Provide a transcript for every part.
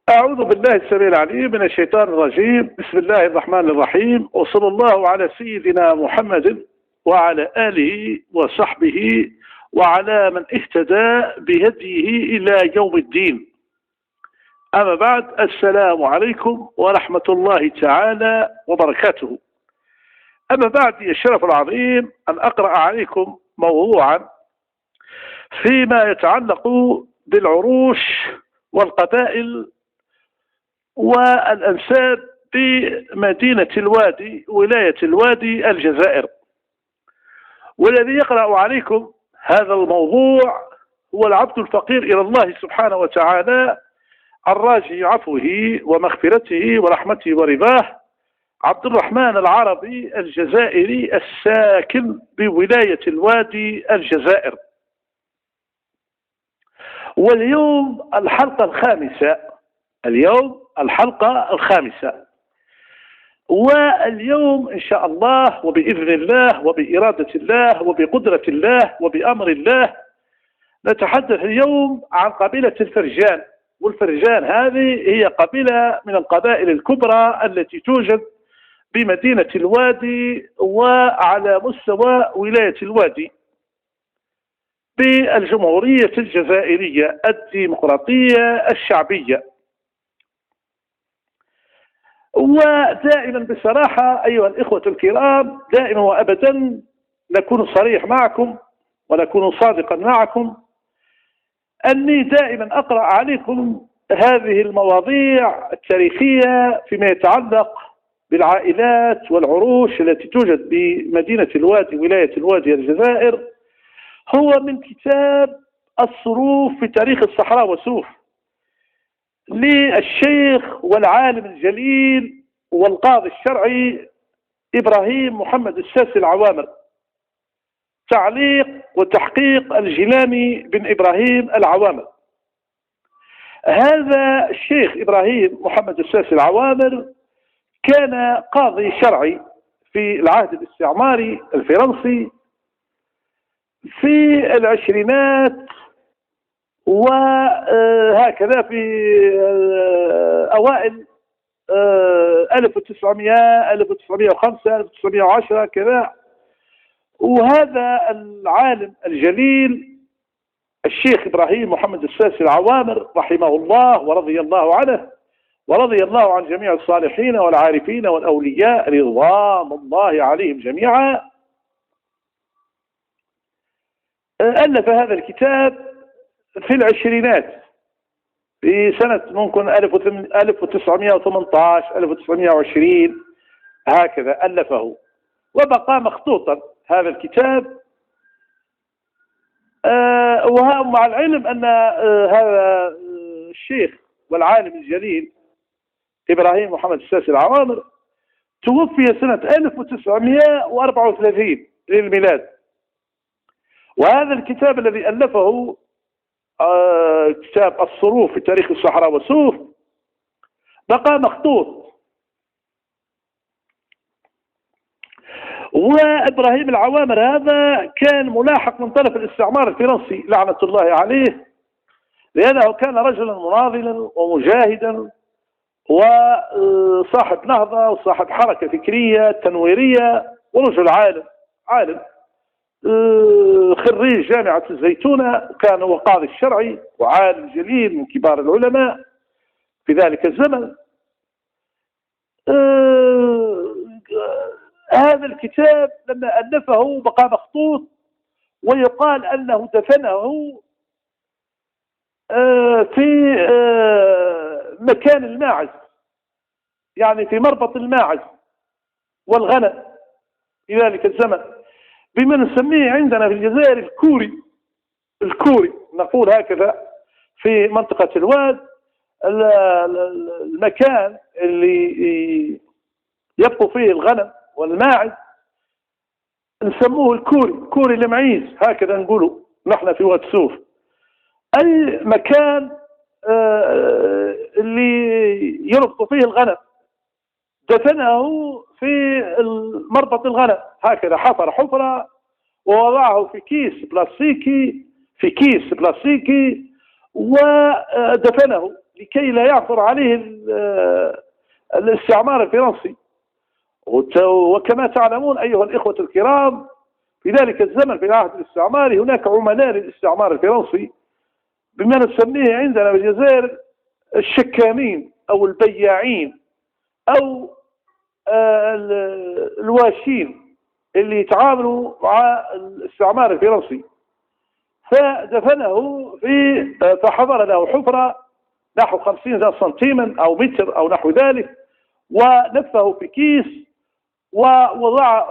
أعوذ بالله السميع العليم من الشيطان الرجيم. بسم الله الرحمن الرحيم، وصلى الله على سيدنا محمد وعلى آله وصحبه وعلى من اهتدى بهديه إلى يوم الدين. أما بعد، السلام عليكم ورحمة الله تعالى وبركاته. أما بعد، الشرف العظيم أن أقرأ عليكم موضوعا فيما يتعلق بالعروش والقبائل والأنساب بمدينة الوادي ولاية الوادي الجزائر. والذي يقرأ عليكم هذا الموضوع هو العبد الفقير إلى الله سبحانه وتعالى الراجي عفوه ومغفرته ورحمته ورضاه، عبد الرحمن العربي الجزائري الساكن بولاية الوادي الجزائر. واليوم الحلقة الخامسة. واليوم إن شاء الله وبإذن الله وبإرادة الله وبقدرة الله وبأمر الله نتحدث اليوم عن قبيلة الفرجان. والفرجان هذه هي قبيلة من القبائل الكبرى التي توجد بمدينة الوادي وعلى مستوى ولاية الوادي بالجمهورية الجزائرية الديمقراطية الشعبية. ودائما بصراحة أيها الإخوة الكرام، دائما وأبدا نكون صريح معكم ونكون صادقا معكم، أني دائما أقرأ عليكم هذه المواضيع التاريخية فيما يتعلق بالعائلات والعروش التي توجد بمدينة الوادي ولاية الوادي الجزائر، هو من كتاب الصروف في تاريخ الصحراء وسوف للشيخ والعالم الجليل والقاضي الشرعي إبراهيم محمد الساسي العوامر، تعليق وتحقيق الجيلاني بن إبراهيم العوامر. هذا الشيخ إبراهيم محمد الساسي العوامر كان قاضي شرعي في العهد الاستعماري الفرنسي في العشرينات، وهكذا في أوائل 1900 1905 1910 كذا. وهذا العالم الجليل الشيخ إبراهيم محمد الساسي العوامر رحمه الله ورضي الله عنه ورضي الله عن جميع الصالحين والعارفين والأولياء رضوان الله عليهم جميعا، ألف هذا الكتاب في العشرينات في سنة ممكن 1918 1920 هكذا ألفه، وبقى مخطوطا هذا الكتاب. ومع العلم أن هذا الشيخ والعالم الجليل إبراهيم محمد الساسي العوامر توفي سنة 1934 للميلاد. وهذا الكتاب الذي ألفه كتاب الصروف في تاريخ الصحراء وسوف بقى مخطوط. وإبراهيم العوامر هذا كان ملاحق من طرف الاستعمار الفرنسي لعنة الله عليه، لأنه كان رجلا مناضلا ومجاهدا وصاحب نهضة وصاحب حركة فكرية تنويرية ورجل عالم خريج جامعة الزيتونة، كان هو قاضي الشرعي وعالم جليل من كبار العلماء في ذلك الزمن. هذا الكتاب لما ألفه بقى مخطوط، ويقال أنه دفنه في مكان الماعز، يعني في مربط الماعز والغنم في ذلك الزمن، بما نسميه عندنا في الجزائر الكوري نقول هكذا في منطقة الواد، المكان اللي يبقوا فيه الغنم والماعز نسموه كوري المعيز، هكذا نقولوا نحن في واد سوف، أي مكان اللي يربطوا فيه الغنم. دفنه في مربط الغنم، هكذا حفر حفرة ووضعه في كيس بلاستيكي ودفنه لكي لا يعثر عليه الاستعمار الفرنسي. وكما تعلمون أيها الإخوة الكرام، في ذلك الزمن في العهد الاستعماري هناك عملاء للاستعمار الفرنسي بما نسميه عندنا في الجزائر الشكامين أو البياعين أو الواشين اللي يتعاملوا مع الاستعمار الفرنسي. فحفر له حفرة نحو 50 سنتيما أو متر أو نحو ذلك، ونفه في كيس ووضع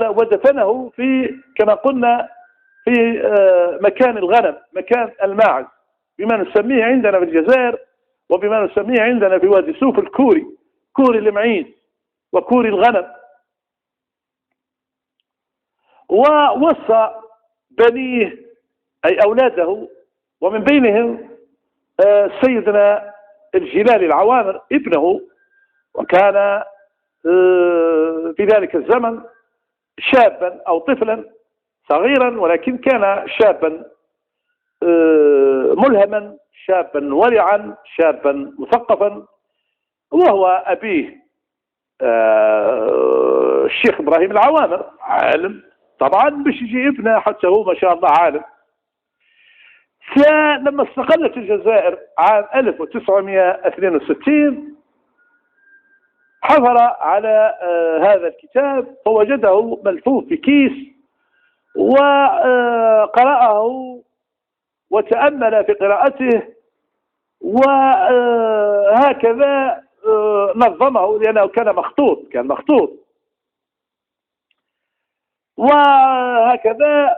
ودفنه في كما قلنا في مكان الغنم، مكان الماعز، بما نسميه عندنا في الجزائر وبما نسميه عندنا في وادي سوف الكوري، كوري المعيز وكوري الغنم. ووصى بنيه أي أولاده ومن بينهم سيدنا الجلال العوامر ابنه، وكان في ذلك الزمن شابا أو طفلا صغيرا، ولكن كان شابا ملهما، شابا ورعا، شابا مثقفا، وهو أبيه الشيخ إبراهيم العوامر عالم طبعا، باش يجي ابنه حتى هو ما شاء الله عالم. فلما استقلت الجزائر عام 1962 حفر على هذا الكتاب فوجده ملفوف في كيس، وقرأه وتأمل في قراءته، وهكذا نظمه لأنه كان مخطوط، وهكذا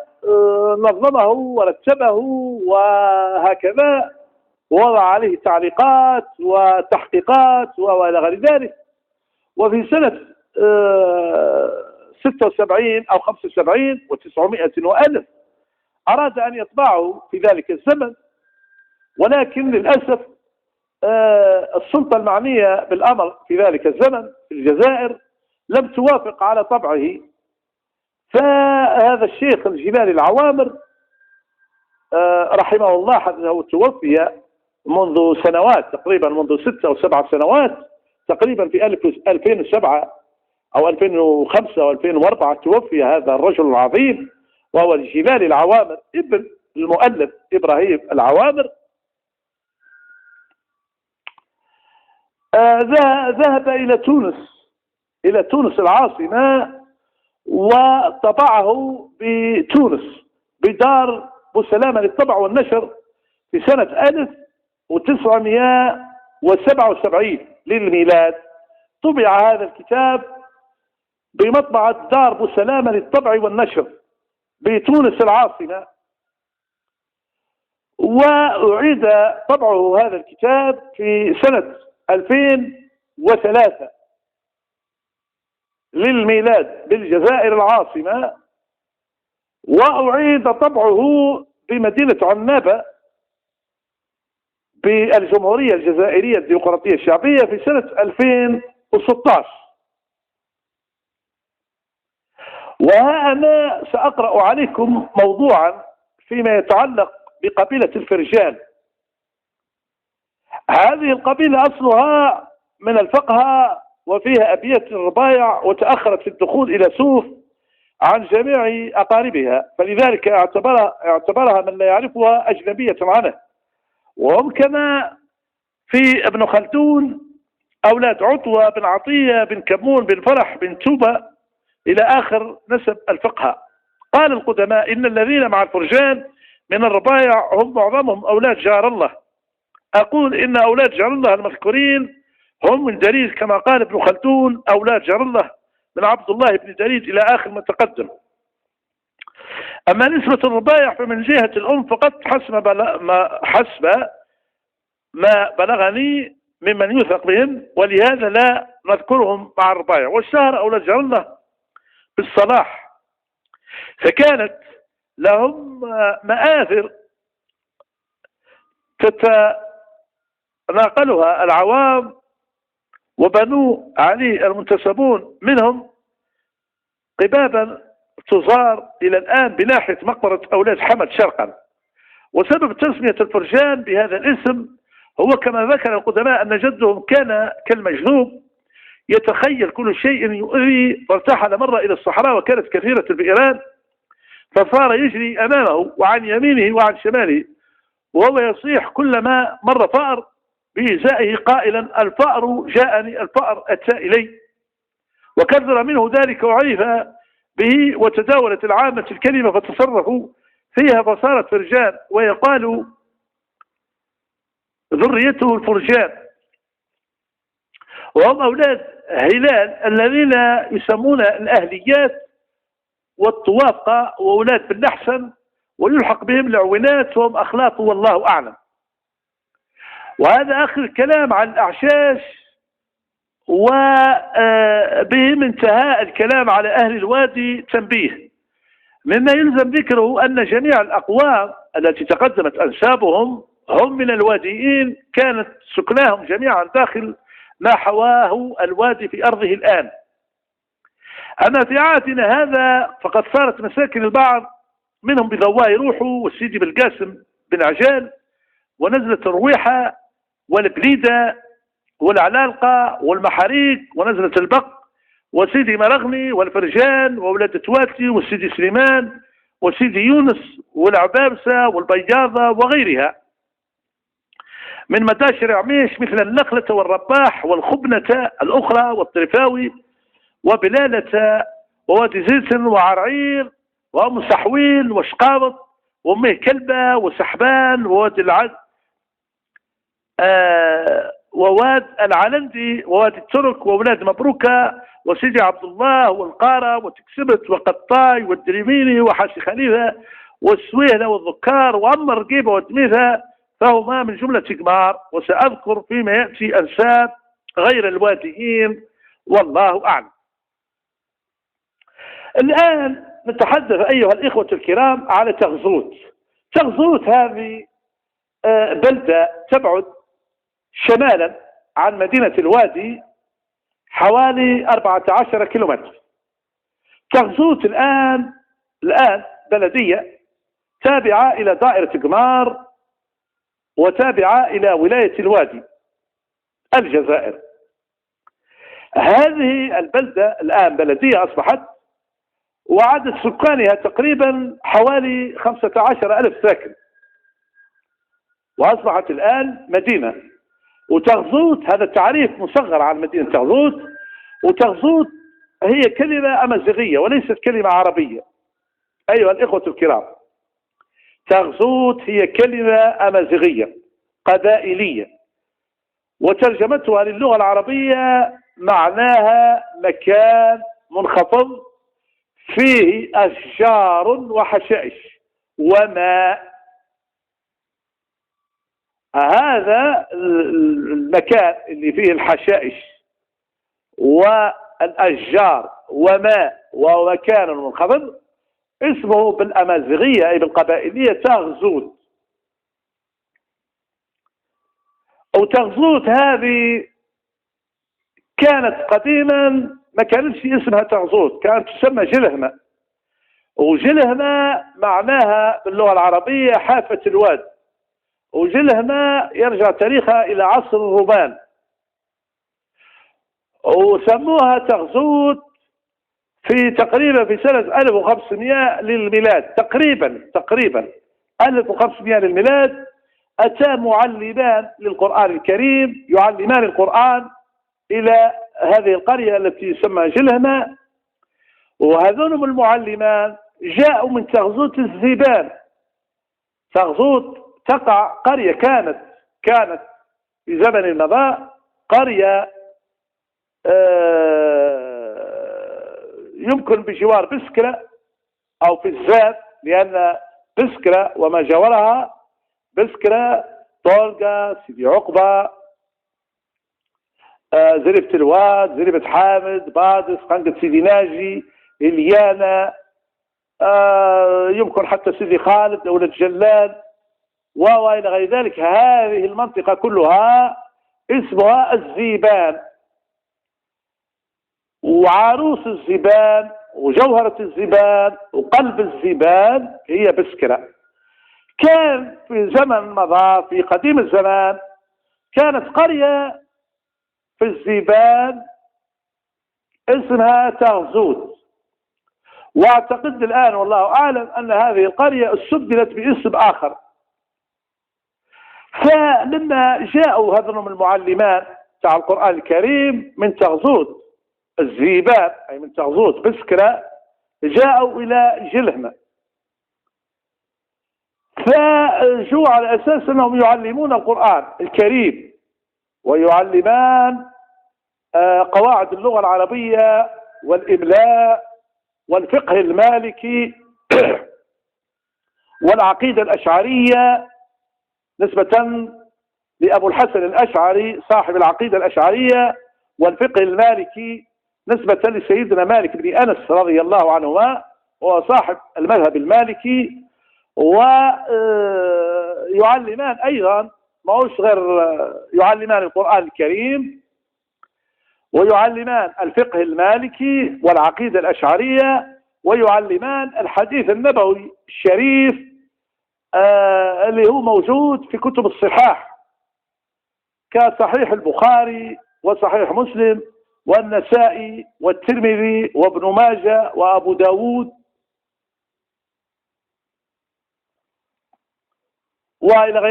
نظمه ورتبه، وهكذا ووضع عليه تعليقات وتحقيقات وإلى غير ذلك. وفي سنة 76 أو 75 و900 وألف أراد أن يطبعه في ذلك الزمن، ولكن للأسف السلطة المعنية بالأمر في ذلك الزمن في الجزائر لم توافق على طبعه. فهذا الشيخ الجلال العوامر رحمه الله حتى توفي منذ سنوات تقريبا، منذ 6 أو 7 سنوات تقريبا، في 2007 أو 2005 أو 2004 توفي هذا الرجل العظيم، وهو الجلال العوامر ابن المؤلف إبراهيم العوامر. ذهب إلى تونس العاصمة، وطبعه بتونس بدار بوسلامة للطبع والنشر في سنة 1977 للميلاد. طبع هذا الكتاب بمطبعة دار بوسلامة للطبع والنشر بتونس العاصمة، وأعيد طبعه هذا الكتاب في سنة 2003 للميلاد بالجزائر العاصمة، وأعيد طبعه بمدينة عنابة بالجمهورية الجزائرية الديمقراطية الشعبية في سنة 2016. وأنا سأقرأ عليكم موضوعا فيما يتعلق بقبيلة الفرجان. هذه القبيلة أصلها من الفقهاء، وفيها أبيات الربايع، وتأخرت في الدخول إلى سوف عن جميع أقاربها، فلذلك اعتبرها من لا يعرفها أجنبية عنه. وهم كما في ابن خلدون أولاد عطوة بن عطية بن كمون بن فرح بن توبة إلى آخر نسب الفقهاء. قال القدماء إن الذين مع الفرجان من الربايع هم معظمهم أولاد جار الله. أقول إن أولاد جار الله المذكورين هم من دريد، كما قال ابن خلدون أولاد جار الله من عبد الله بن دريد إلى آخر ما تقدم. أما نسبة الربايع فمن جهة الأم فقط حسب ما بلغني ممن يوثق بهم، ولهذا لا نذكرهم مع الربايع. واشتهر أولاد جار الله بالصلاح، فكانت لهم مآثر تتناقلها العوام وبنو علي المنتسبون منهم قبابا تزار إلى الآن بناحية مقبرة أولاد حمد شرقا. وسبب تسمية الفرجان بهذا الاسم هو كما ذكر القدماء أن جدهم كان كالمجذوب يتخيل كل شيء يؤذي، فارتحل مرة إلى الصحراء وكانت كثيرة البئران، فصار يجري أمامه وعن يمينه وعن شماله وهو يصيح كلما مر فأر بإزائه قائلا الفأر جاءني، الفأر أتى إلي، وكثر منه ذلك وعرف به وتداولت العامة الكلمة فتصرفوا فيها فصارت فرجان، ويقال ذريته الفرجان، وهم أولاد هلال الذين يسمون الأهليات والطوافقة وأولاد بن أحسن، ويلحق بهم العوينات وهم أخلاق والله أعلم. وهذا آخر الكلام عن الأعشاش، وبهم انتهاء الكلام على أهل الوادي. تنبيه: مما يلزم ذكره أن جميع الأقوام التي تقدمت أنسابهم هم من الواديين، كانت سكناهم جميعا داخل ما حواه الوادي في أرضه الآن. أما في عهدنا هذا فقد صارت مساكن البعض منهم بذواه روحه والسيدي بالقاسم بن عجال ونزلة الرويحة والبليدة والعلالقة والمحاريق ونزلة البق وسيدي مرغني والفرجان وولاد تواتي والسيدي سليمان وسيدي يونس والعبابسة والبياضة وغيرها من مداشر عميش مثل النخلة والرباح والخبنة الأخرى والطرفاوي وبلالة ووادي زيتن وعرعير وأم سحويل وشقابط وأمه كلبة وسحبان ووادي وواد العلندي ووادي الترك وأولاد مبروكة وسيدي عبد الله والقارة وتكسبت وقطاي والدريميني وحاسي خليفة والسويهلة والذكار وأما الرقيبة والدميثة، فهما من جملة كبار، وسأذكر فيما يأتي أنساب غير الواديين والله أعلم. الآن نتحدث أيها الإخوة الكرام على تغزوت. تغزوت هذه بلدة تبعد شمالا عن مدينة الوادي حوالي 14 كيلومتر. تغزوت الآن بلدية تابعة إلى دائرة قمار وتابعة إلى ولاية الوادي الجزائر. هذه البلدة الآن بلدية أصبحت، وعدد سكانها تقريبا حوالي 15,000 ساكن، وأصبحت الآن مدينة. وتغزوت هذا التعريف مصغر عن مدينة تغزوت، وتغزوت هي كلمة أمازيغية وليست كلمة عربية أيها الإخوة الكرام. تغزوت هي كلمة أمازيغية قبائلية، وترجمتها للغة العربية معناها مكان منخفض فيه أشجار وحشائش وماء. هذا المكان اللي فيه الحشائش والأشجار وماء ومكان منخفض اسمه بالأمازيغية أي بالقبائلية تغزوت. وتغزوت هذه كانت قديما ما كانتش اسمها تغزوت، كانت تسمى جلهمة، وجلهمة معناها باللغة العربية حافة الواد، وجلهمة يرجع تاريخها إلى عصر الرومان، وسموها تغزوت في تقريبا في سنة 1500 للميلاد، تقريبا 1500 للميلاد. أتى معلمان للقرآن الكريم يعلمان القرآن إلى هذه القرية التي يسمى جلهمة، وهذون المعلمان جاءوا من تغزوت الذيبان. تغزوت تقع قرية كانت في زمن المضاء قرية يمكن بجوار بسكرة أو في الزاد، لأن بسكرة وما جاورها بسكرة طولقة سيدي عقبة زريبة الواد زريبة حامد بادس قنقة سيدي ناجي إليانا يمكن حتى سيدي خالد دولة جلال وإلى غير ذلك. هذه المنطقة كلها اسمها الذيبان، وعروس الذيبان وجوهرة الذيبان وقلب الذيبان هي بسكرة. كان في زمن مضى في قديم الزمان كانت قرية في الزيبان اسمها تغزوت، واعتقد الآن والله أعلم أن هذه القرية استبدلت باسم آخر. فلما جاءوا هذول المعلمان تاع القرآن الكريم من تغزوت الزيبان، أي من تغزوت بسكرة، جاءوا إلى جلهمة، فجوا على أساس أنهم يعلمون القرآن الكريم ويعلمان قواعد اللغة العربية والإملاء والفقه المالكي والعقيدة الأشعرية نسبة لأبو الحسن الأشعري صاحب العقيدة الأشعرية، والفقه المالكي نسبة لسيدنا مالك بن أنس رضي الله عنهما وهو صاحب المذهب المالكي. ويعلمان أيضا ما هوش غير يعلمان القرآن الكريم ويعلمان الفقه المالكي والعقيدة الأشعرية ويعلمان الحديث النبوي الشريف اللي هو موجود في كتب الصحاح كصحيح البخاري وصحيح مسلم والنسائي والترمذي وابن ماجه وأبو داود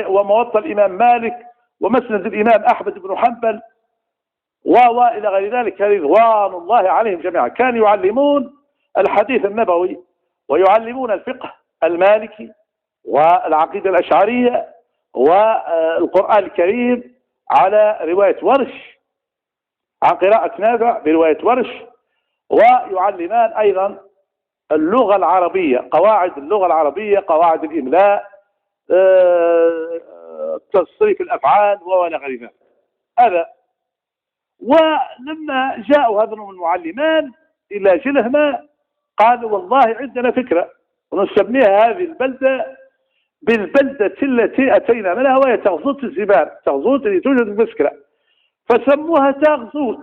وموطأ الإمام مالك ومسند الإمام أحمد بن حنبل وإلى غير ذلك رضوان الله عليهم جميعا. كانوا يعلمون الحديث النبوي ويعلمون الفقه المالكي والعقيدة الأشعرية والقرآن الكريم على رواية ورش عن قراءة نافع برواية ورش، ويعلمان أيضا اللغة العربية، قواعد اللغة العربية، قواعد الإملاء، تصريف الأفعال وإلى غير ذلك. هذا. ولما جاءوا هذول المعلمان إلى جلهمة قالوا والله عندنا فكرة ونسميها هذه البلدة بالبلدة التي أتينا منها وهي تغزوت الزبان، تغزوت اللي توجد في بسكرة، فسموها تغزوت.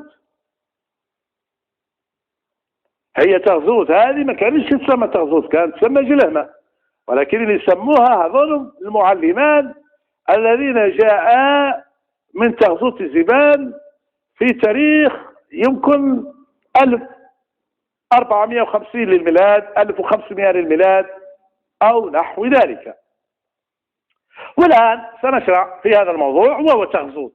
هي تغزوت هذه ما كانتش تسمى تغزوت، كانت تسمى جلهمة، ولكن اللي سموها هذول المعلمان الذين جاء من تغزوت الزبان في تاريخ يمكن 1450 للميلاد 1500 للميلاد أو نحو ذلك. والآن سنشرع في هذا الموضوع وهو تغزوت.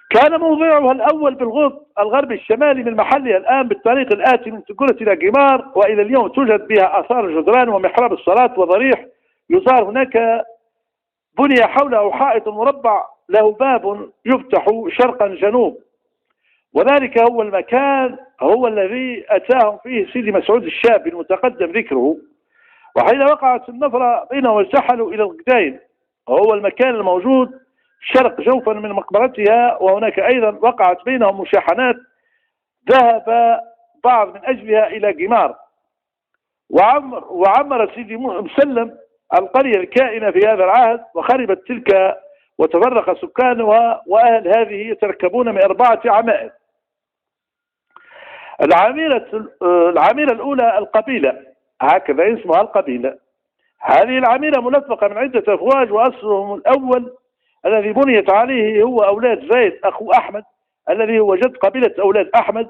كان موضعها الأول بالغرب الغربي الشمالي من محلها الآن بالطريق الآتي من تكورة إلى جمار، وإلى اليوم توجد بها آثار الجدران ومحراب الصلاة وضريح يزار هناك. بني حوله حائط مربع له باب يفتح شرقا جنوب، وذلك هو المكان هو الذي أتاهم فيه سيدي مسعود الشاب المتقدم ذكره، وحين وقعت النفرة بينهم وارتحلوا إلى الغداين، وهو المكان الموجود شرق جوفا من مقبرتها، وهناك أيضا وقعت بينهم مشاحنات ذهب بعض من أجلها إلى جمار. وعمر سيدي مسلم القرية الكائنة في هذا العهد، وخربت تلك وتفرق سكانها، وأهل هذه يتركبون من 4 عمائر. العميرة الأولى القبيلة، هكذا اسمها القبيلة. هذه العميرة ملفقة من عدة أفواج، وأصلهم الأول الذي بنيت عليه هو أولاد زيد أخو أحمد الذي هو جد قبيلة أولاد أحمد.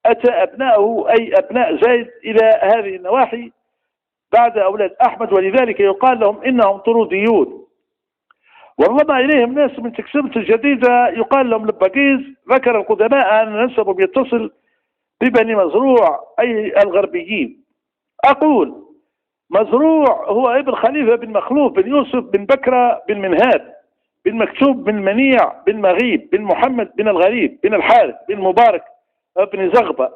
أتى أبناؤه أي أبناء زيد إلى هذه النواحي بعد أولاد أحمد، ولذلك يقال لهم إنهم طروديون. وانضم إليهم ناس من تكسبة الجديدة يقال لهم لبقيز. ذكر القدماء أن نسبهم يتصل ببني مزروع أي الغربيين. أقول مزروع هو ابن خليفة بن مخلوف بن يوسف بن بكرة بن منهاد بن مكتوب بن منيع بن مغيب بن محمد بن الغريب بن الحارث بن مبارك بن زغبة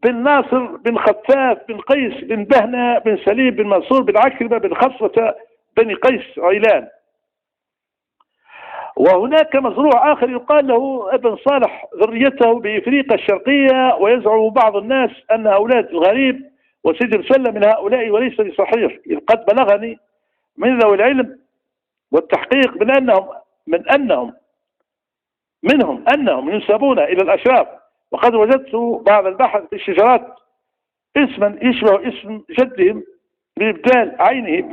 بن ناصر بن خفاف بن قيس بن بهنة بن سليم بن منصور بن عكرمة بن خصوة بن قيس عيلان. وهناك مزروع آخر يقال له ابن صالح ذريته بإفريقيا الشرقية، ويزعم بعض الناس أن أولاد الغريب وسيد مسلم من هؤلاء، وليس بصحيح، إذ قد بلغني من ذوي العلم والتحقيق منهم أنهم ينسبون إلى الأشراف، وقد وجدت بعض البحث في الشجرات اسما يشبه اسم جدهم بإبدال عينه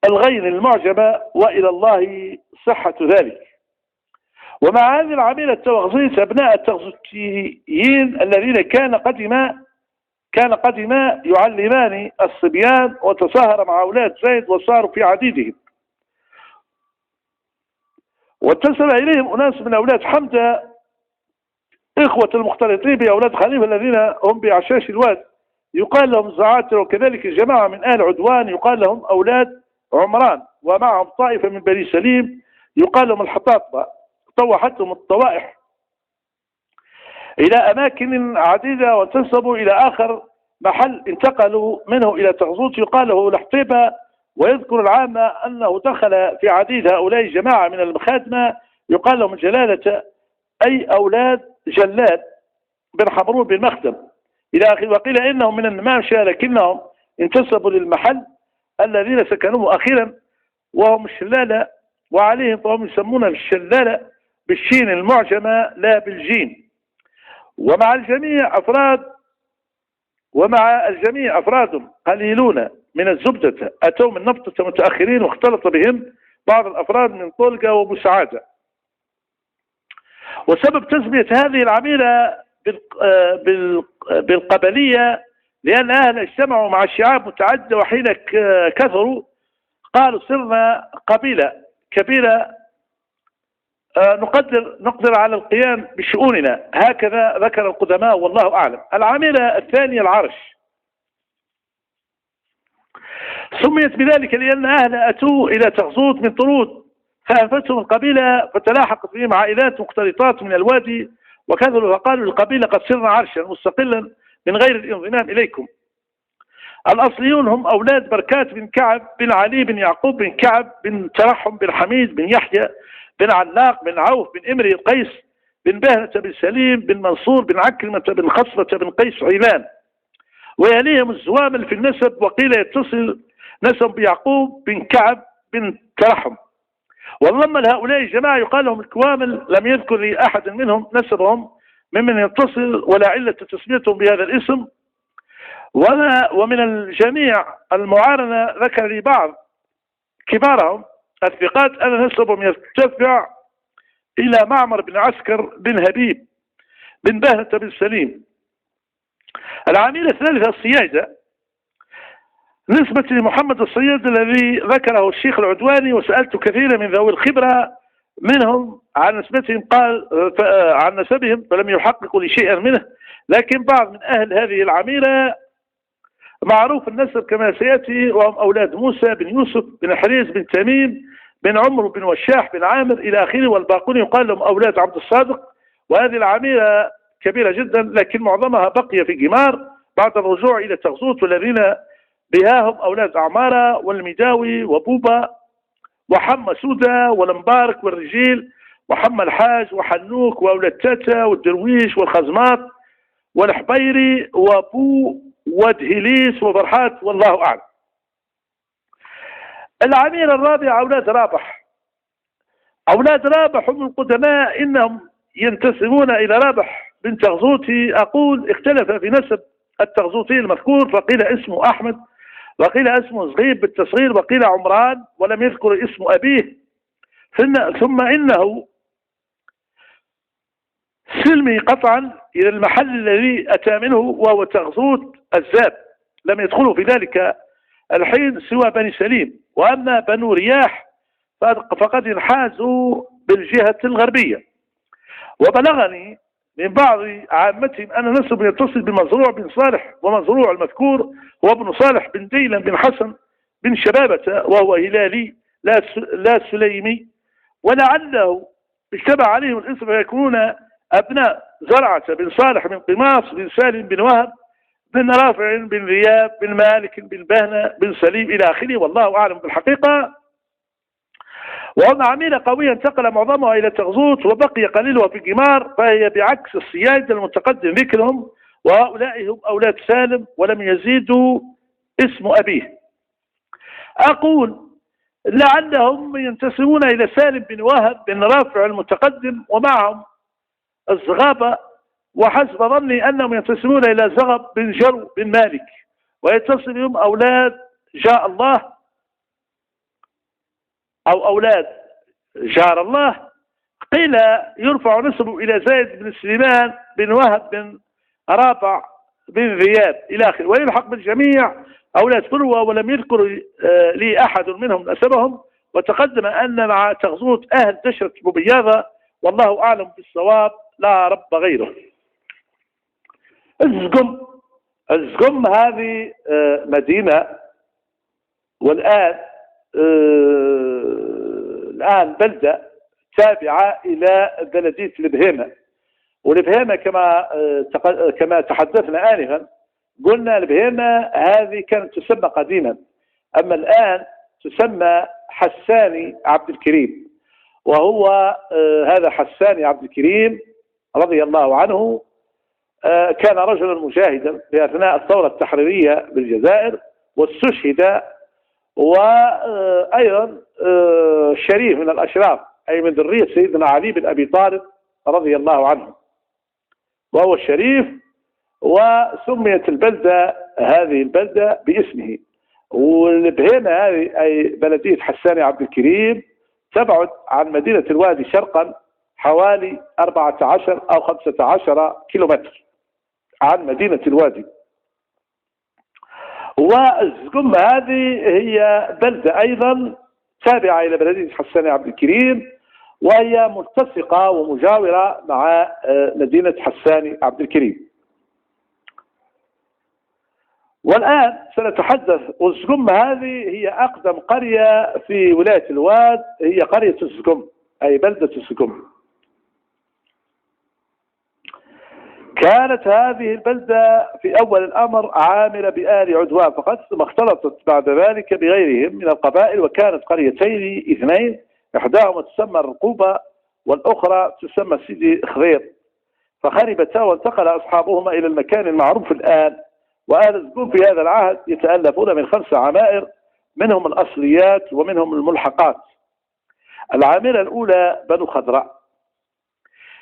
الغين المعجمة، وإلى الله صحة ذلك. ومع هذه العميلة التوغزيت أبناء التغزوتيين الذين كان قدما يعلمان الصبيان، وتساهر مع أولاد زيد وصاروا في عديدهم، واتسم إليهم أناس من أولاد حمزة إخوة المختلطين بأولاد خليفة الذين هم بعشاش الواد يقال لهم الزعاتر، وكذلك جماعة من أهل عدوان يقال لهم أولاد عمران، ومعهم طائفة من بني سليم يقال لهم الحطاطبة. طوحتهم الطوائح إلى أماكن عديدة، وانتسبوا إلى آخر محل انتقلوا منه إلى تغزوت يقال له لحطيبة. ويذكر العامة أنه دخل في عديد هؤلاء جماعة من المخادمة يقال لهم جلالة، أي أولاد جلاد بن حمرون بن مخدم إلى آخره. وقيل إنهم من النمامشة، لكنهم انتسبوا للمحل الذين سكنوه أخيرا وهم الشلالة، وعليهم فهم يسمون الشلالة بالشين المعجمة لا بالجين. ومع الجميع أفراد قليلون من الزبدة أتوا من نفطة متأخرين، واختلط بهم بعض الأفراد من طلقة ومساعدة. وسبب تسمية هذه العميلة بالقبلية لأن أهل اجتمعوا مع الشعاب متعددة، وحين كثروا قالوا صرنا قبيلة كبيرة نقدر على القيام بشؤوننا، هكذا ذكر القدماء والله أعلم. العاملة الثانية العرش، سميت بذلك لأن أهلها أتوا إلى تغزوت من طرود فأنفتهم القبيلة، فتلاحقت بهم عائلات مختلطات من الوادي وكذلوا، فقالوا للقبيلة قد صرنا عرشا مستقلا من غير الانضمام إليكم. الأصليون هم أولاد بركات بن كعب بن علي بن يعقوب بن كعب بن ترحم بن حميد بن يحيى بن علاق بن عوف بن إمري القيس بن بهنة بن سليم بن منصور بن عكرمة بن خصبة بن قيس عيلان. ويليهم الزوامل في النسب، وقيل يتصل نسب بيعقوب بن كعب بن ترحم. وانضم لهؤلاء الجماعة يقال لهم الكوامل، لم يذكر لي أحد منهم نسبهم ممن يتصل ولا علة تسميتهم بهذا الاسم. ومن الجميع المعارنة ذكر لي بعض كبارهم الثقات أن نسبهم يرتفع إلى معمر بن عسكر بن هبيب بن بهنة بن سليم. العميلة الثالثة الصيادة، نسبة لمحمد الصياد الذي ذكره الشيخ العدواني، وسألت كثيرا من ذوي الخبرة منهم عن نسبتهم عن نسبهم فلم يحققوا لي شيئا منه، لكن بعض من أهل هذه العميلة معروف النسب كما سيأتي، وهم أولاد موسى بن يوسف بن حريز بن تميم بن عمرو بن وشاح بن عامر إلى آخره. والباقون يقال لهم أولاد عبد الصادق. وهذه العميلة كبيرة جدا، لكن معظمها بقي في جمار بعد الرجوع إلى تغزوت، والذين بها هم أولاد عمارة والمداوي وبوبا وحمى سودة والمبارك والرجيل وحمى الحاج وحنوك وأولاد تاتا والدرويش والخزمات والحبيري وابو ودهليس وبرحات، والله أعلم. العميل الرابع أولاد رابح. أولاد رابح هم القدماء، إنهم ينتسبون إلى رابح بن تغزوتي. أقول اختلف في نسب التغزوتي المذكور، فقيل اسمه أحمد وقيل اسمه زغيب بالتصغير وقيل عمران، ولم يذكر اسم أبيه. ثم إنه سلمي قطعا إلى المحل الذي أتى منه وهو تغزوت الزاب، لم يدخلوا في ذلك الحين سوى بني سليم. وأما بنو رياح فقد انحازوا بالجهة الغربية. وبلغني من بعض عامتهم أن نسب يتصل بمزروع بن صالح، ومزروع المذكور هو ابن صالح بن ديلم بن حسن بن شبابة، وهو هلالي لا سليمي، ولعله اشتبه عليهم الاسم فيكونون أبناء زرعة بن صالح بن قماص بن سالم بن وهب بن رافع بن رياب بن مالك بن بهنة بن سليم إلى آخره، والله أعلم بالحقيقة. وهم عميلة قوية انتقل معظمها إلى تغزوت وبقي قليلها في جمار، فهي بعكس الصياد المتقدم ذكرهم، وهؤلاء هم أولاد سالم ولم يزيدوا اسم أبيه. أقول لعلهم ينتسبون إلى سالم بن وهب بن رافع المتقدم، ومعهم الزغابة، وحسب ظني أنهم ينتسبون إلى زغب بن جرو بن مالك، ويتصل بهم أولاد جاء الله أو أولاد جار الله، قيل يرفع نسبه إلى زيد بن سليمان بن وهب بن رافع بن ذياب إلى آخره، ويلحق بالجميع أولاد فروة، ولم يذكر لي أحد منهم نسبهم. وتقدم أن مع تغزوة أهل تشرة ببياضة، والله أعلم بالصواب، لا رب غيره. الزقم هذه مدينة، والآن بلدة تابعة إلى بلدية البهيمة. والبهيمة كما تحدثنا آنفا، قلنا البهيمة هذه كانت تسمى قديما، أما الآن تسمى حساني عبد الكريم. وهو هذا حساني عبد الكريم رضي الله عنه كان رجلا مجاهدا في أثناء الثورة التحريرية بالجزائر، واستشهد، وأيضا شريف من الأشراف، أي من ذرية سيدنا علي بن أبي طالب رضي الله عنه، وهو الشريف. وسميت هذه البلدة باسمه. والبهيمة هذه أي بلدية حساني عبد الكريم تبعد عن مدينة الوادي شرقا حوالي 14 أو 15 كيلومتر عن مدينة الوادي. والزقم هذه هي بلدة أيضا تابعة إلى بلدية حساني عبد الكريم، وهي ملتصقة ومجاورة مع مدينة حساني عبد الكريم. والآن سنتحدث. والزقم هذه هي أقدم قرية في ولاية الواد، هي قرية الزقم، أي بلدة الزقم. كانت هذه البلدة في أول الأمر عامرة بآل عدوان فقط، ثم اختلطت بعد ذلك بغيرهم من القبائل، وكانت قريتين اثنين، إحداهما تسمى الرقوبة والأخرى تسمى سيدي خضير، فخربتا وانتقل أصحابهما إلى المكان المعروف الآن. وأهل الزقم في هذا العهد يتألفون من 5 عمائر، منهم الأصليات ومنهم الملحقات. العامرة الأولى بنو خضراء،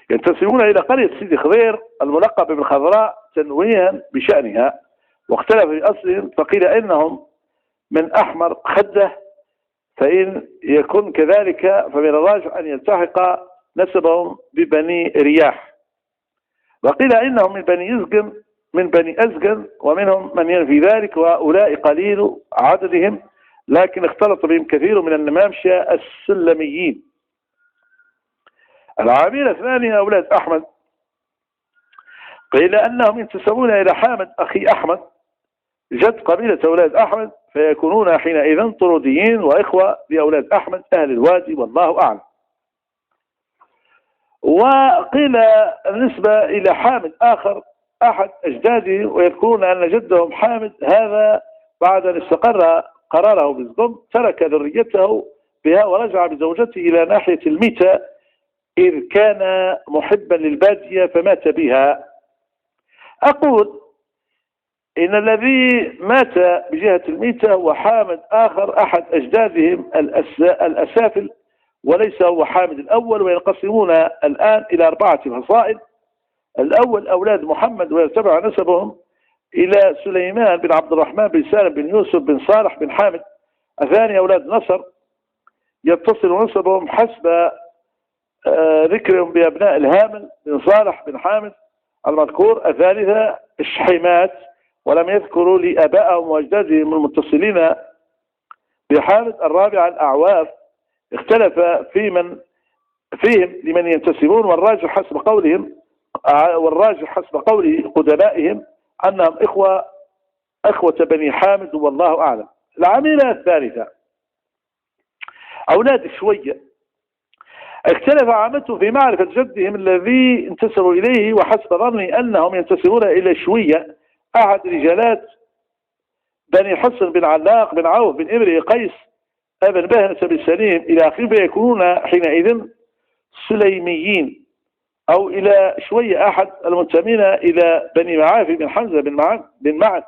ينتسبون إلى قرية سيدي خضير الملقب بالخضراء تنويها بشأنها، واختلف في أصلهم، فقيل إنهم من أحمر خده، فإن يكن كذلك فمن الراجح أن يلتحق نسبهم ببني رياح. وقيل إنهم من بني أزقن، ومنهم من ينفي ذلك، وهؤلاء قليل عددهم، لكن اختلط بهم كثير من النمامشة السلميين. العاملة الثانية أولاد أحمد، قيل أنهم ينتسبون إلى حامد أخي أحمد جد قبيلة أولاد أحمد، فيكونون حينئذ طروديين وإخوة لأولاد أحمد أهل الوادي، والله أعلم. وقيل النسبة إلى حامد آخر أحد أجداده، ويذكرون أن جدهم حامد هذا بعد أن استقر قراره بالزقم ترك ذريته بها ورجع بزوجته إلى ناحية الميتة، إذ كان محبا للبادية فمات بها. أقول إن الذي مات بجهة الميتة هو حامد آخر أحد أجدادهم الأسافل، وليس هو حامد الأول. وينقسمون الآن إلى 4 فصائل. الأول أولاد محمد، ويتبع نسبهم إلى سليمان بن عبد الرحمن بن سالم بن يوسف بن صالح بن حامد. الثاني أولاد نصر، يتصل نسبهم حسب ذكرهم بأبناء الهامل بن صالح بن حامد المذكور. الثالثة الشحيمات، ولم يذكروا لآبائهم وأجدادهم المتصلين بحامد. الرابعة الأعواف، اختلف فيهم لمن ينتسبون، والراجح حسب قوله قدمائهم أنهم إخوة بني حامد، والله أعلم. العاملة الثالثة أولاد شوية، اختلف عامته في معرفة جدهم الذي انتسبوا إليه، وحسب ظني أنهم ينتسبون إلى شوية أحد رجالات بني حسن بن علاق بن عوف بن إمري قيس ابن بهنة بن سليم إلى آخره، فيكونون حينئذ سليميين. أو إلى شوية أحد المنتمين إلى بني معافي بن حمزة بن معد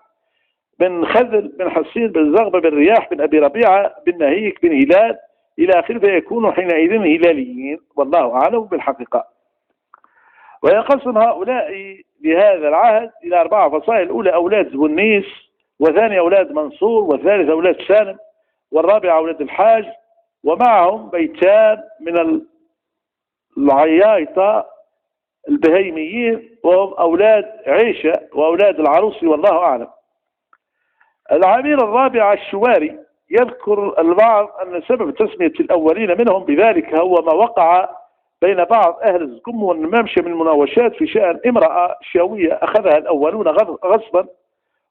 بن خذل بن حسين بن زغبة بن رياح بن أبي ربيعة بن نهيك بن هلال إلى آخره، فيكونوا حينئذ هلاليين، والله أعلم بالحقيقة. وينقسم هؤلاء بهذا العهد إلى 4 فصائل. الأولى أولاد زبنيس، وثاني أولاد منصور، والثالث أولاد سالم، والرابع أولاد الحاج، ومعهم بيتان من العيايطة البهيميين وهم أولاد عيشة وأولاد العروس والله أعلم. العمير الرابع الشواري يذكر البعض أن سبب تسمية الأولين منهم بذلك هو ما وقع بين بعض أهل الزقم والممشى من المناوشات في شأن امرأة شاوية أخذها الأولون غصبا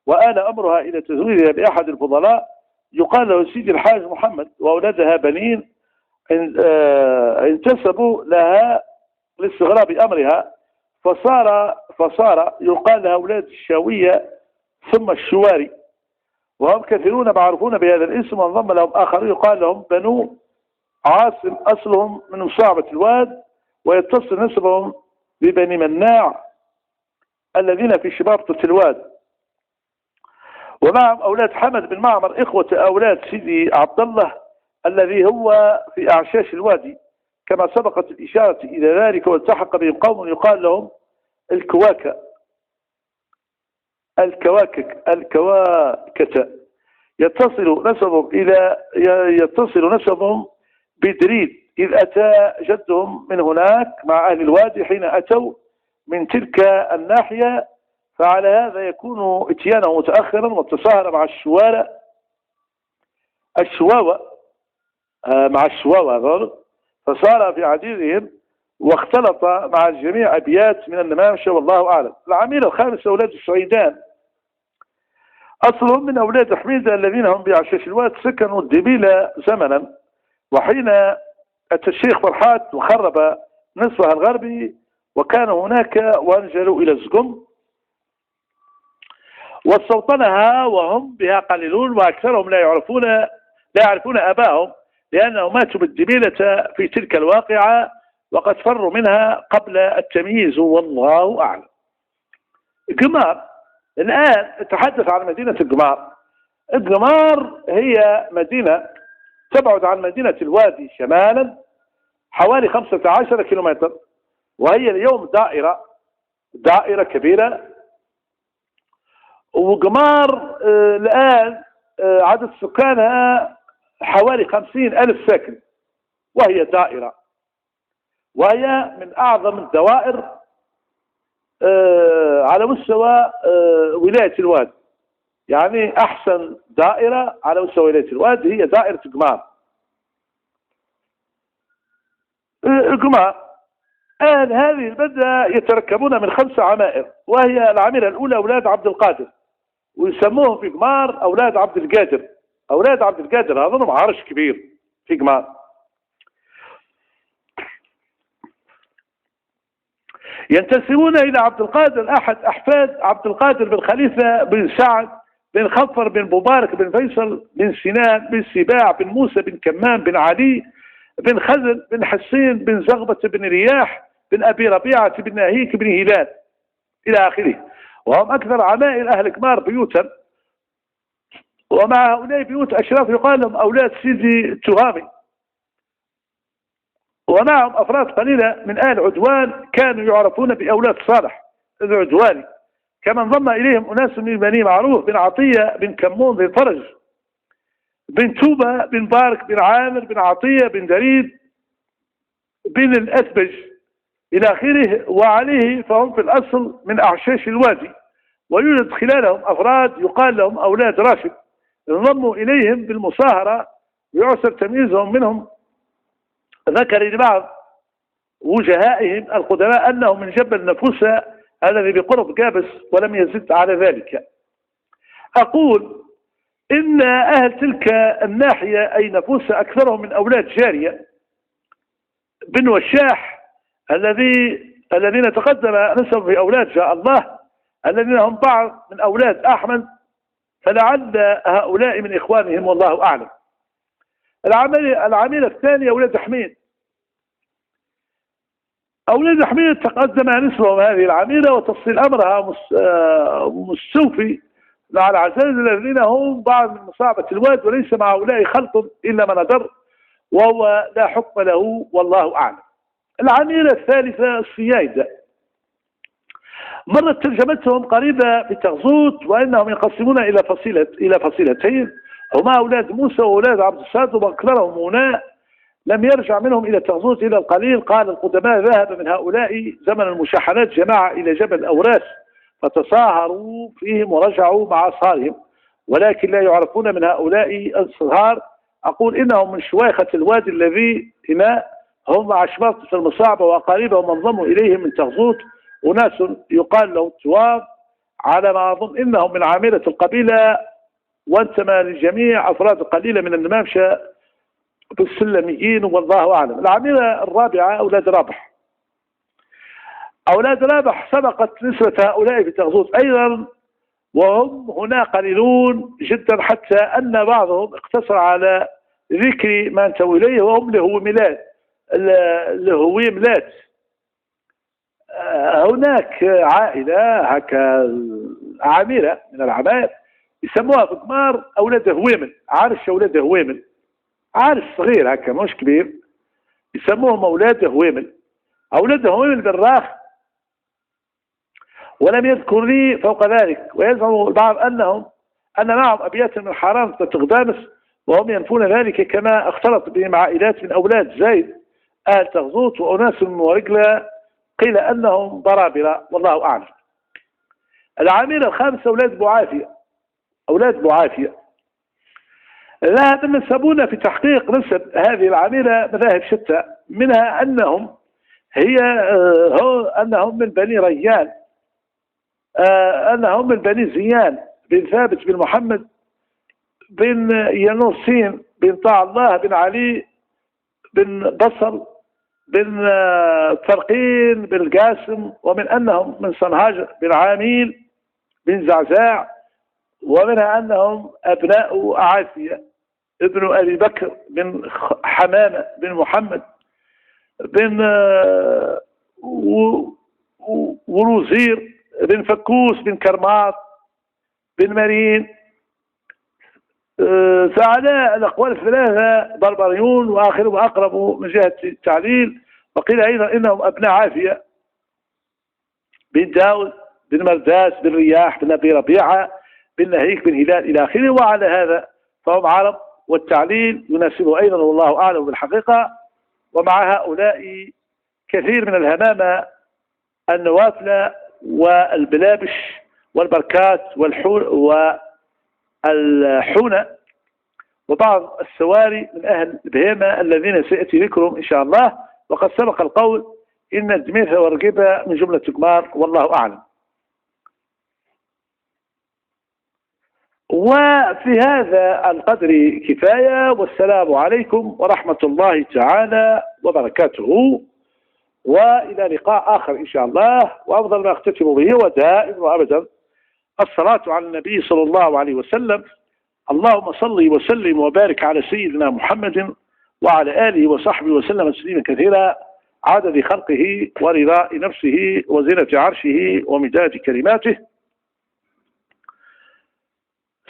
وآل أمرها إلى تزويجها بأحد الفضلاء يقال له سيدي الحاج محمد، وأولادها بنين انتسبوا لها لاستغراب أمرها فصار يقال لها أولاد الشاوية ثم الشواري، وهم كثيرون معروفون بهذا الاسم، وانضم لهم آخرون يقال لهم بنو عاصم أصلهم من مصاعبة الواد، ويتصل نسبهم ببني مناع الذين في شبابطة الواد. ومعهم أولاد حمد بن معمر إخوة أولاد سيدي عبد الله الذي هو في أعشاش الوادي، كما سبقت الإشارة إلى ذلك. والتحق بهم قوم يقال لهم الكواكة يتصل نسبهم بدريد إذ أتى جدهم من هناك مع أهل الوادي حين أتوا من تلك الناحية، فعلى هذا يكون اتيانه متأخرا والتساهل مع الشواوة فصار في عديدهم واختلط مع الجميع أبيات من النمامشة والله أعلم. العميل الخامس أولاد السعيدان أصلهم من أولاد حميدة الذين هم بعشاش الواد سكنوا الدبيلة زمنا، وحين أتى الشيخ فرحات وخرب نصفها الغربي وكان هناك وانجلوا إلى الزقم واستوطنها وهم بها قليلون، وأكثرهم لا يعرفون أباهم لأنهم ماتوا بالدبيلة في تلك الواقعة وقد فروا منها قبل التمييز والله أعلم. قمار، الآن نتحدث عن مدينة قمار. قمار هي مدينة تبعد عن مدينة الوادي شمالا حوالي 15 كيلومتر، وهي اليوم دائرة كبيرة. وقمار الآن عدد سكانها حوالي 50,000 ساكن، وهي دائرة، وهي من أعظم الدوائر على مستوى ولاية الوادي. يعني أحسن دائرة على مستوى ولاية الوادي هي دائرة قمار. هذه البلدة يتركبون من 5 عمائر، وهي العامرة الأولى أولاد عبد القادر، ويسموهم في قمار أولاد عبد القادر. أولاد عبد القادر أظنهم عرش كبير في قمار. ينتسبون إلى عبد القادر أحد أحفاد عبد القادر بن خليفة بن سعد بن خفر بن مبارك بن فيصل بن سنان بن سباع بن موسى بن كمام بن علي بن خزن بن حسين بن زغبة بن رياح بن أبي ربيعة بن ناهيك بن هلال إلى آخره، وهم أكثر عمائر أهل قمار بيوتا. ومع هؤلاء بيوت أشراف يقال لهم أولاد سيدي التهامي، ومعهم أفراد قليلة من آل عدوان كانوا يعرفون بأولاد صالح العدواني، كما انضم إليهم أناس من بني معروف بن عطية بن كمون بن فرج بن توبة بن بارك بن عامر بن عطية بن دريد بن الأثبج إلى آخره. وعليه فهم في الأصل من أعشاش الوادي، ويوجد خلالهم أفراد يقال لهم أولاد راشد انضموا إليهم بالمصاهرة، ويعسر تمييزهم منهم ذكر لبعض وجهائهم القدماء أنه من جبل نفوسة الذي بقرب جابس ولم يزد على ذلك. أقول إن أهل تلك الناحية أي نفوسة أكثرهم من أولاد جارية بن وشاح الذين تقدم نسب في أولاد جاء الله الذين هم بعض من أولاد أحمد، فلعل هؤلاء من إخوانهم والله أعلم. العميلة الثانية أولاد حميد. أولاد حميد تقدم نسبهم هذه العميلة وتفصيل أمرها مستوفي مع العزائز الذين هم بعض من مصاعبة الواد، وليس مع هؤلاء خلط إلا ما ندر وهو لا حكم له والله أعلم. العميلة الثالثة الصيايدة، مرت ترجمتهم قريبة بتغزوت، وإنهم ينقسمون إلى فصيلتين، هما أولاد موسى وأولاد عبد الصاد، وأكثرهم هنا لم يرجع منهم إلى التغزوز إلى القليل. قال القدماء ذهب من هؤلاء زمن المشاحنات جماعة إلى جبل أوراس فتصاهروا فيهم ورجعوا مع أصهارهم، ولكن لا يعرفون من هؤلاء الصهار. أقول إنهم من شويخة الوادي الذي إناء، هم مع شماطة المصاعبة وأقاربهم انضموا إليهم من تغزوت أناس يقال لهم التواب، على ما أظن إنهم من عاملة القبيلة، وانتمى لجميع أفراد القبيلة من النمامشة بالسلميين، والله أعلم. العاملة الرابعة أولاد رابح. أولاد رابح سبقت نسبة هؤلاء في تغزوت أيضا، وهم هنا قليلون جدا، حتى أن بعضهم اقتصر على ذكر ما انتموا إليه وهم الهويملات. هناك عائلة هكا عاملة من العمائر يسموها في الضمار أولاد هويمل، عارش أولاد هويمل، عارش صغير هكا مش كبير، يسموهم أولاد هويمل. أولاد هويمل بالراخ، ولم يذكر لي فوق ذلك. ويزعم البعض أن معهم أبيات من حرام تغدامس، وهم ينفون ذلك، كما اختلط بهم عائلات من أولاد زيد آل تغزوت وأناس من ورجلة قيل أنهم برابرة، والله أعلم. العاملة الخامسة أولاد بوعافية. أولاد بوعافية ذهب النسبون في تحقيق نسب هذه العاملة مذاهب شتى، منها أنهم أنهم من بني ريان، أنهم من بني زيان بن ثابت بن محمد بن ينوسين بن طاع الله بن علي بن بصل بن فرقين بن القاسم، ومن أنهم من صنهاج بن عاميل بن زعزاع، ومنها أنهم أبناء عافية ابن أبي بكر بن حمامة بن محمد بن وروزير بن فكوس بن كرماط بن مرين. فعلى الأقوال الثلاثة بربريون، وآخرهم أقرب من جهة التعليل. وقيل أيضا إنهم أبناء عافية بن داود بن مرداس بن رياح بن أبي ربيعة بن نهيك بن هلال إلى آخره. وعلى هذا فهم عرب، والتعليل يناسبه أيضا، والله أعلم بالحقيقة. ومع هؤلاء كثير من الهمامة النوافلة والبلابش والبركات والحونة وبعض السواري من أهل بهيمة الذين سيأتي ذكرهم إن شاء الله. وقد سبق القول إن الدميثة والرقبة من جملة تكمار، والله أعلم. وفي هذا القدر كفاية، والسلام عليكم ورحمة الله تعالى وبركاته، وإلى لقاء آخر إن شاء الله. وأفضل ما أختتم به ودائما وأبدا الصلاة على النبي صلى الله عليه وسلم. اللهم صل وسلم وبارك على سيدنا محمد وعلى آله وصحبه وسلم تسليما كثيرا، عدد خلقه ورضاء نفسه وزنة عرشه ومداد كلماته.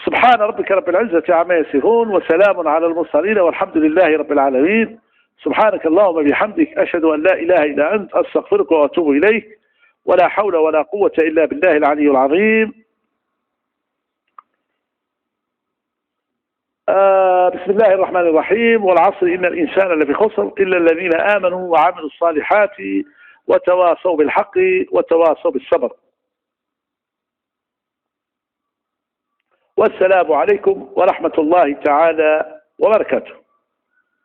سبحان ربك رب العزة عما يصفون، وسلام على المرسلين، والحمد لله رب العالمين. سبحانك اللهم بحمدك، أشهد أن لا إله إلا أنت، أستغفرك وأتوب إليك، ولا حول ولا قوة إلا بالله العلي العظيم. بسم الله الرحمن الرحيم. والعصر إن الإنسان لفي خسر إلا الذين آمنوا وعملوا الصالحات وتواصوا بالحق وتواصوا بالصبر. والسلام عليكم ورحمة الله تعالى وبركاته.